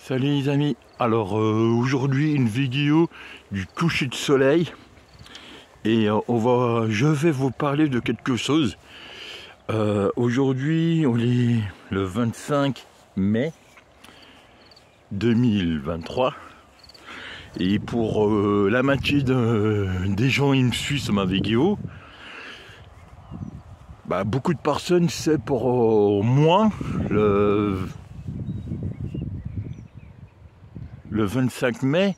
Salut les amis, alors aujourd'hui une vidéo du coucher de soleil et je vais vous parler de quelque chose. Aujourd'hui on est le 25 mai 2023 et pour la moitié des gens qui me suivent sur ma vidéo, beaucoup de personnes c'est pour moi le 25 mai,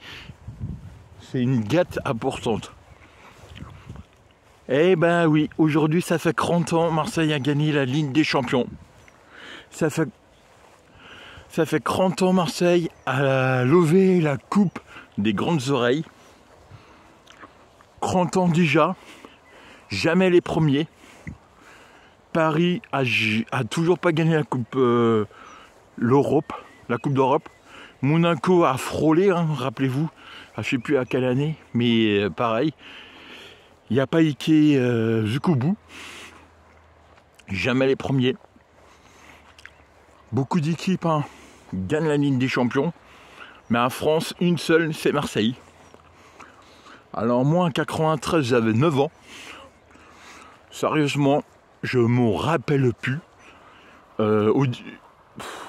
c'est une date importante. Eh ben oui, aujourd'hui ça fait 30 ans, Marseille a gagné la Ligue des Champions. Ça fait 30 ans, Marseille a levé la coupe des grandes oreilles. 30 ans déjà, jamais les premiers. Paris a toujours pas gagné la coupe l'Europe, la coupe d'Europe. Monaco a frôlé, hein, rappelez-vous, je ne sais plus à quelle année, mais pareil, il n'y a pas été jusqu'au bout. Jamais les premiers. Beaucoup d'équipes gagnent la Ligue des Champions, mais en France, une seule, c'est Marseille. Alors moi, en 93, j'avais 9 ans. Sérieusement, je ne m'en rappelle plus.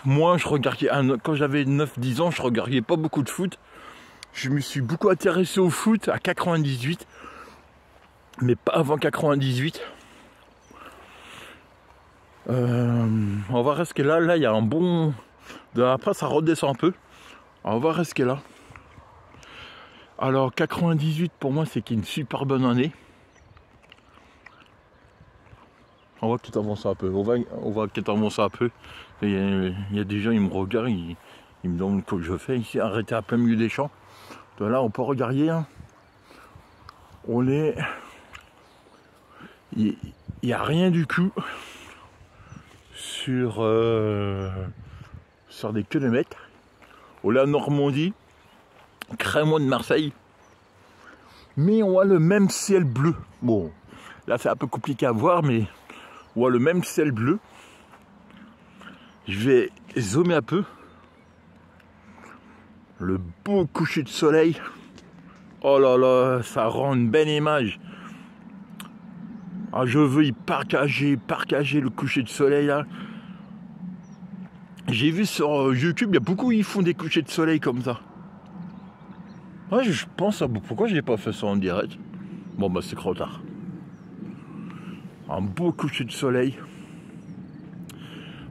Moi, je regardais, quand j'avais 9-10 ans, je regardais pas beaucoup de foot. Je me suis beaucoup intéressé au foot à 98, mais pas avant 98. On va rester là. Là, il y a un bon... Après, ça redescend un peu. On va rester là. Alors, 98, pour moi, c'est une super bonne année. On va peut-être avancer un peu. On va peut-être avancer un peu. Il y a des gens, ils me regardent, ils me demandent ce que je fais ici, arrêté à plein milieu des champs. Donc là, on peut regarder. Hein. On est... Il n'y a rien du tout sur des kilomètres. On est en Normandie, Crémont de Marseille. Mais on a le même ciel bleu. Bon, là, c'est un peu compliqué à voir, mais on a le même ciel bleu. Je vais zoomer un peu. Le beau coucher de soleil. Oh là là, ça rend une belle image. Ah, je veux y partager le coucher de soleil là. J'ai vu sur YouTube, il y a beaucoup qui font des couchers de soleil comme ça. Ouais, je pense à pourquoi je n'ai pas fait ça en direct. Bon bah c'est trop tard. Un beau coucher de soleil.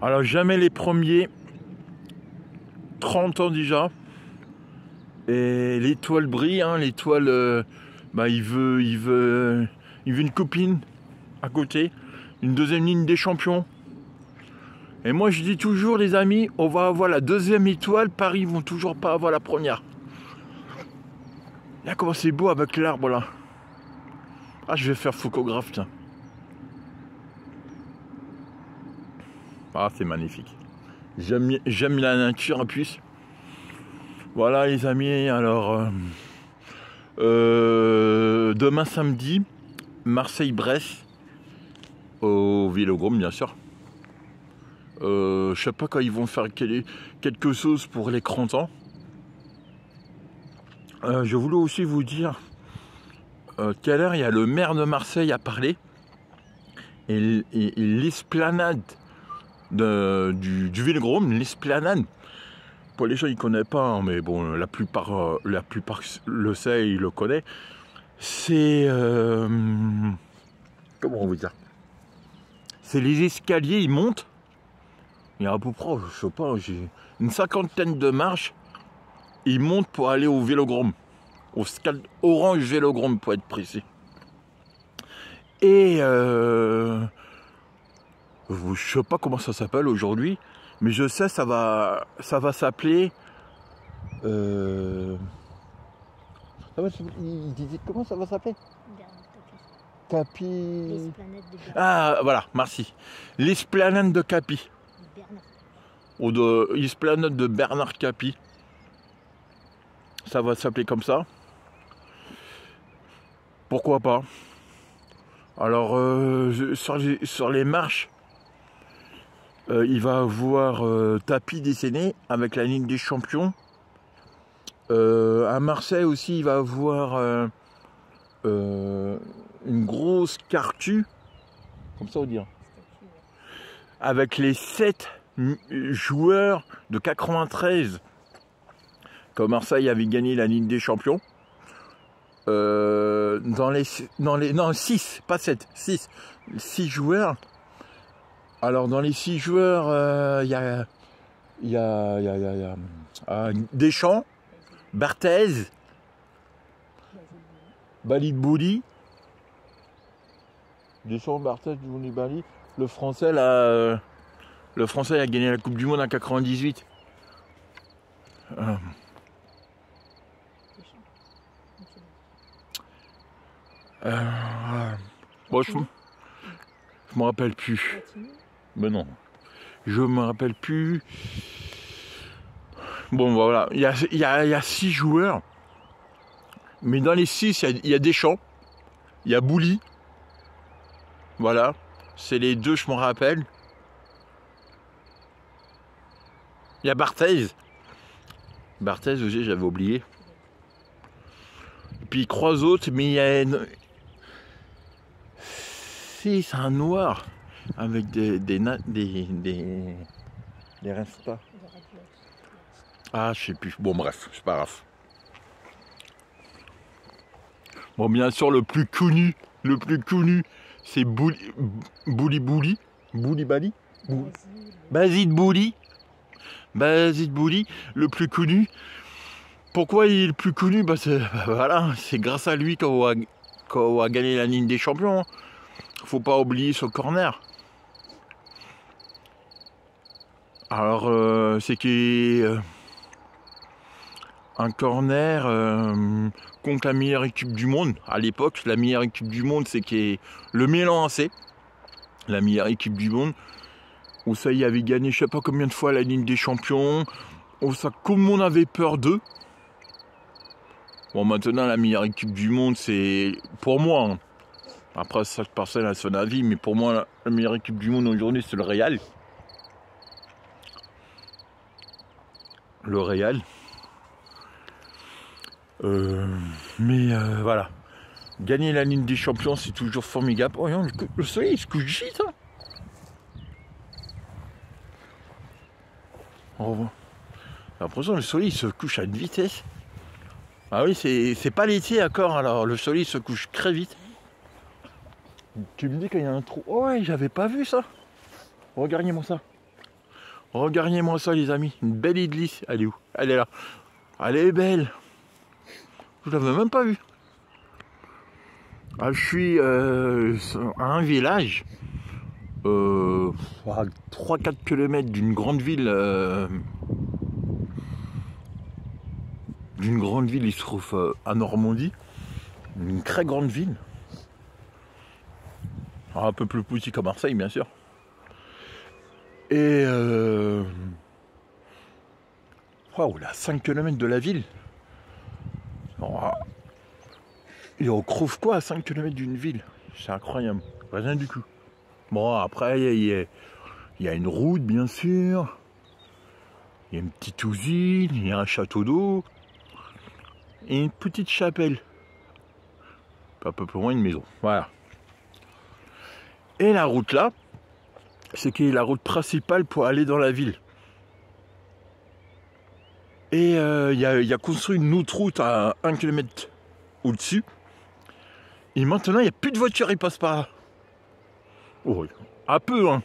Alors jamais les premiers. 30 ans déjà. Et l'étoile brille, hein, l'étoile, il veut une copine à côté, une deuxième ligne des champions. Et moi je dis toujours les amis, on va avoir la deuxième étoile, Paris vont toujours pas avoir la première. Là comment c'est beau avec l'arbre là. Ah je vais faire photographe tiens. Ah c'est magnifique. J'aime la nature en plus. Voilà les amis, alors demain samedi, Marseille-Brest au Vélodrome bien sûr. Je sais pas quand ils vont faire quelque chose pour les 30 ans. Je voulais aussi vous dire tout à l'heure il y a le maire de Marseille à parler et l'esplanade du Vélodrome, l'esplanade. Pour les gens ils ne connaissent pas, hein, mais bon, la plupart le sait, ils le connaissent. C'est comment on veut dire. C'est les escaliers, ils montent. Il y a à peu près, je sais pas, j'ai une cinquantaine de marches. Ils montent pour aller au Vélodrome, au Stade Orange Vélodrome pour être précis. Et je sais pas comment ça s'appelle aujourd'hui. Mais je sais, ça va s'appeler. Il disait comment ça va s'appeler? Capi. Ah voilà, merci. L'esplanade de Capi. Ou de l'esplanade de Bernard Capi. Ça va s'appeler comme ça. Pourquoi pas? Alors sur les marches. Il va avoir Tapi décédé avec la Ligue des Champions. À Marseille aussi, il va avoir une grosse cartue, comme ça on dit, avec les 7 joueurs de 93. Quand Marseille avait gagné la Ligue des Champions. Non, 6, pas 7, 6 joueurs. Alors dans les 6 joueurs, il y a Deschamps, Barthez, Bali, Deschamps, Barthez, Bali. Le Français a gagné la Coupe du Monde en 98. Bon, je me rappelle plus. Ben non, je me rappelle plus. Bon, voilà, il y a 6 joueurs. Mais dans les 6, il y a Deschamps, il y a Bouli. Voilà, c'est les 2, je m'en rappelle. Il y a Barthez. Barthez aussi, j'avais oublié. Et puis 3 autres, mais il y a si, c'est un noir avec des restas. Ah, je sais plus. Bon, bref, c'est pas grave. Bon, bien sûr, le plus connu, c'est Basile Bouli, le plus connu. Pourquoi il est le plus connu? C'est grâce à lui qu'on a gagné la Ligue des Champions. Faut pas oublier ce corner. Alors, c'est un corner contre la meilleure équipe du monde. À l'époque, la meilleure équipe du monde, c'est le Milan AC, la meilleure équipe du monde. Où ça y avait gagné, je sais pas combien de fois la Ligue des Champions. Où ça, comme on avait peur d'eux. Bon, maintenant, la meilleure équipe du monde, c'est pour moi. Hein. Après, chaque personne a son avis, mais pour moi, la meilleure équipe du monde aujourd'hui, c'est le Real. Le Real. Voilà. Gagner la Ligue des Champions, c'est toujours formidable. Oh non, le soleil, il se couche vite. Hein. Au revoir. J'ai l'impression que le soleil se couche à une vitesse. Ah oui, c'est pas l'été encore, alors le soleil se couche très vite. Tu me dis qu'il y a un trou. Oh ouais, j'avais pas vu ça. Regardez-moi ça. Regardez-moi ça, les amis. Une belle église. Elle est où? Elle est là. Elle est belle. Je l'avais même pas vue. Ah, je suis à un village. À 3-4 km d'une grande ville. Il se trouve à Normandie. Une très grande ville. Un peu plus petit qu'à Marseille, bien sûr. Et waouh, là, 5 km de la ville. Et on trouve quoi à 5 km d'une ville? C'est incroyable. Rien du tout. Bon, après, il y a une route, bien sûr. Il y a une petite usine, il y a un château d'eau. Et une petite chapelle. Un peu plus loin, une maison. Voilà. Et la route là, c'est qui est la route principale pour aller dans la ville. Et il y a construit une autre route à 1 km au-dessus. Et maintenant, il n'y a plus de voitures, ils passent par là. Oh, un peu, hein.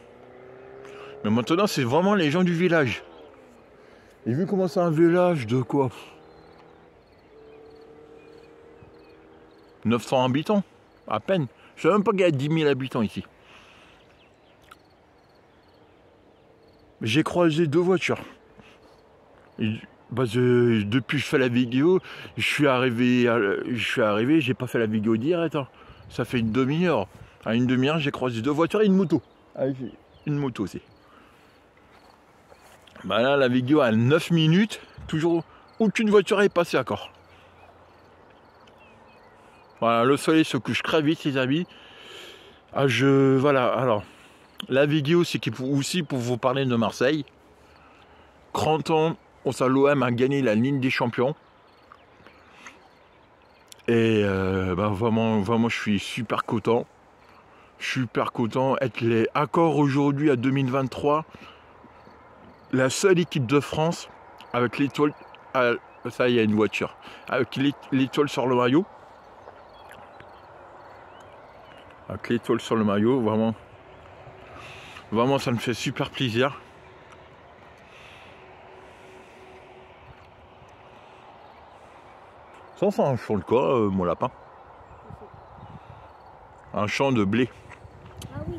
Mais maintenant, c'est vraiment les gens du village. Et vu comment c'est un village de quoi 900 habitants, à peine. Je ne sais même pas qu'il y a 10 000 habitants ici. J'ai croisé 2 voitures. Et, depuis que je fais la vidéo, je suis arrivé, j'ai pas fait la vidéo direct. Hein. Ça fait une demi-heure. À une demi-heure, j'ai croisé 2 voitures et une moto. Une moto aussi. Bah là, la vidéo a 9 minutes. Toujours aucune voiture est passée encore. Voilà, le soleil se couche très vite, les amis. Voilà, alors, La vidéo, c'est aussi pour vous parler de Marseille. 30 ans, l'OM a gagné la Ligue des Champions. Et vraiment, je suis super content. Super content. Être encore aujourd'hui à 2023, la seule équipe de France avec l'étoile. Ça, il y a une voiture. Avec l'étoile sur le maillot. Avec l'étoile sur le maillot, vraiment. Vraiment, ça me fait super plaisir. Ça, c'est un champ de quoi, mon lapin? Un champ de blé. Ah oui,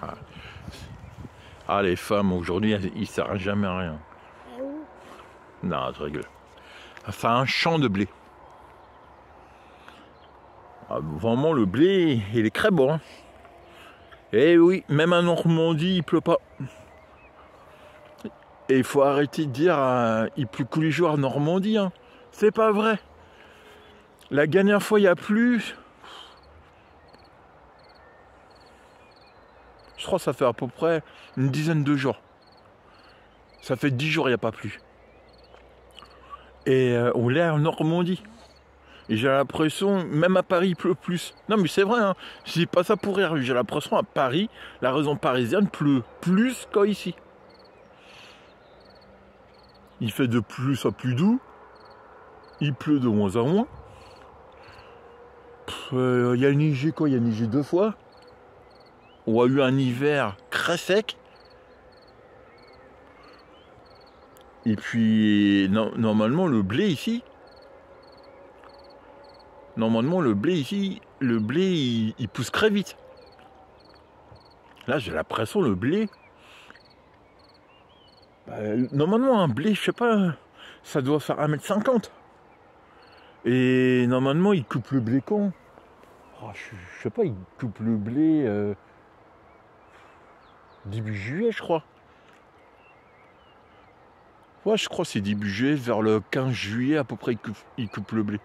un champ. Ah, les femmes, aujourd'hui, ils ne servent jamais à rien. Et où? Non, je rigole. Enfin, un champ de blé. Ah, vraiment, le blé, il est très bon. Hein. Et oui, même en Normandie, il pleut pas. Et il faut arrêter de dire il pleut tous les jours en Normandie. Hein. C'est pas vrai. La dernière fois, il y a plu. Je crois que ça fait à peu près une dizaine de jours. Ça fait 10 jours, il n'y a pas plu. Et on est en Normandie. Et j'ai l'impression, même à Paris, il pleut plus. Non, mais c'est vrai, hein. Je dis pas ça pour rire. J'ai l'impression à Paris, la région parisienne pleut plus qu'ici. Il fait de plus en plus doux. Il pleut de moins en moins. Il y a neigé quoi? Il y a neigé 2 fois. On a eu un hiver très sec. Et puis, normalement, le blé ici, il pousse très vite. Là, j'ai l'impression, le blé, normalement, un blé, je sais pas, ça doit faire 1,50 m. Et normalement, il coupe le blé quand? Je sais pas, il coupe le blé début juillet, je crois. Ouais, je crois que c'est début juillet, vers le 15 juillet à peu près, il coupe le blé.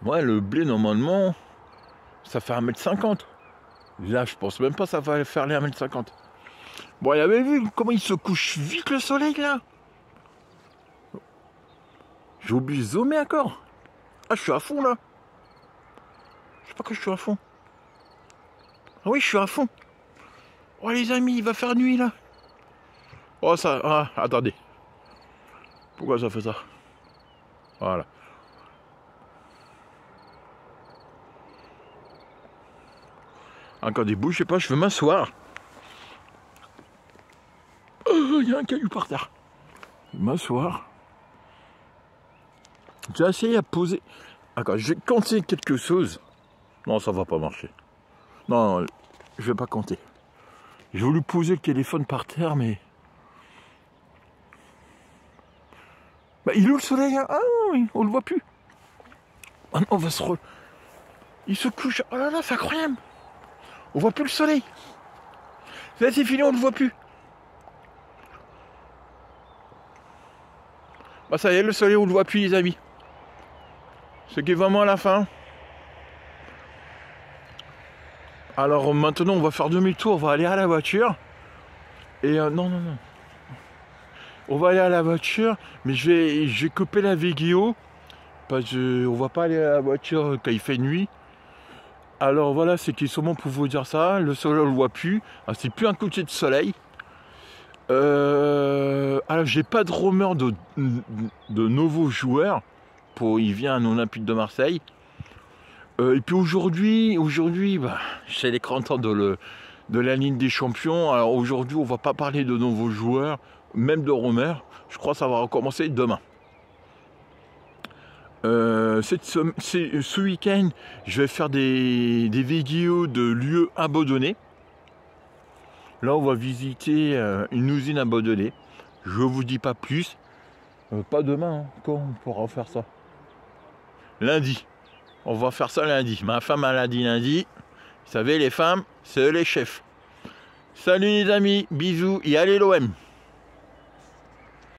Ouais, le blé, normalement, ça fait 1,50 m. Là, je pense même pas que ça va faire les 1,50 m. Bon, il avait vu comment il se couche vite le soleil, là. J'ai oublié de zoomer encore. Ah, je suis à fond, là. Je sais pas que je suis à fond. Ah oui, je suis à fond. Oh, les amis, il va faire nuit, là. Oh, ça... Ah, attendez. Pourquoi ça fait ça? Voilà. Encore des bouches, je sais pas, je veux m'asseoir. Oh, il y a un caillou par terre. M'asseoir. J'ai essayé à poser... D'accord, je vais compter quelque chose. Non, ça va pas marcher. Non, je vais pas compter. J'ai voulu poser le téléphone par terre, mais... Bah, il est où le soleil? Ah oui, on le voit plus. Ah non, on va se re... Il se couche. Oh là là, c'est incroyable. On voit plus le soleil. Là, c'est fini, on le voit plus. Bah ça y est, le soleil, on le voit plus, les amis. Ce qui est vraiment à la fin. Alors maintenant, on va faire demi-tour, on va aller à la voiture. Et non. On va aller à la voiture, mais je vais couper la vidéo. Parce qu'on va pas aller à la voiture quand il fait nuit. Alors voilà, c'est qui sûrement pour vous dire ça. Le soleil, on le voit plus. Ah, c'est plus un coucher de soleil. Alors j'ai pas de rumeur de nouveaux joueurs. Il vient à l'Olympique de Marseille. Et puis aujourd'hui, c'est les 30 ans de la Ligue des Champions. Alors aujourd'hui, on va pas parler de nouveaux joueurs, même de rumeurs. Je crois que ça va recommencer demain. Ce week-end, je vais faire des vidéos de lieux abandonnés. Là, on va visiter une usine abandonnée. Je vous dis pas plus. Pas demain, hein. Quand on pourra faire ça? Lundi. On va faire ça lundi. Ma femme a dit lundi. Vous savez, les femmes, c'est eux les chefs. Salut les amis, bisous et allez l'OM.